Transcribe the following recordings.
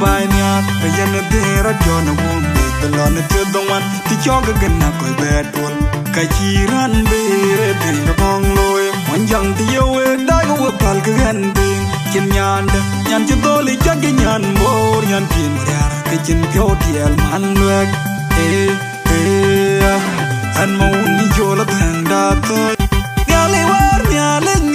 bài nhạc bây giờ nó thế ra cho nó buồn từ lo nó chưa đông ăn thì cho cái gần nào coi bé tuôn cái chi ran bê để nó bong lôi muốn dòng thì yêu đã có vợ pal cái gần tình chân nhàn cho tôi lấy chắc cái nhàn mồ nhàn tiền ra cái chân phiêu thiệt man nước anh muốn đi cho là thằng đã thôi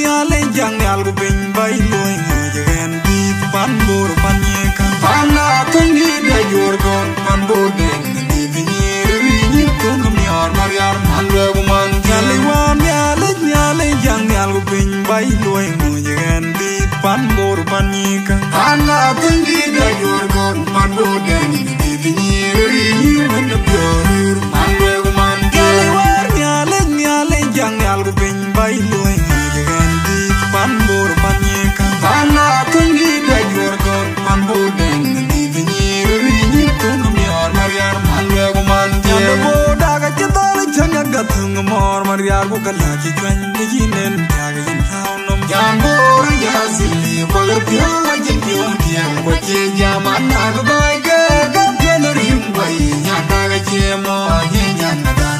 nhà lên chẳng nhà của mình bay lôi người cho ghen đi pan bồ pan nhẹ cả pan na thân đi đểyor con pan bồ đen đi vì nhẹ con không nhar mariar man về của man nhà lên chẳng nhà của mình bay lôi người cho ghen đi pan bồ pan nhẹ cả pan na thân đi đểyor con pan bồ đen đi vì nhẹ con không nhar man về của man nhà lên chẳng nhà của mình bay lôi pan bor pan nyeka pan na tungi da yor gon pan boden di vinir ni kun mior mariar man we go man ya bo da ga chitol changa ga thung mor mariar go kala chi twan ni jinen ya ga yin haun nom yan bor ya sili bo gar pyo wa jin pyo tiang bo che ja man na ga bai ga ga no rim bai ya da ga che mo yin yan na dan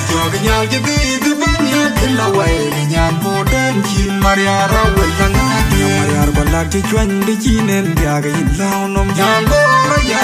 jo ga nya ji di du ban ya tin la wai nya bo den chi mariar wa yang mariar balak chi chwan di chinen ya ga yin lao nom yan bor ya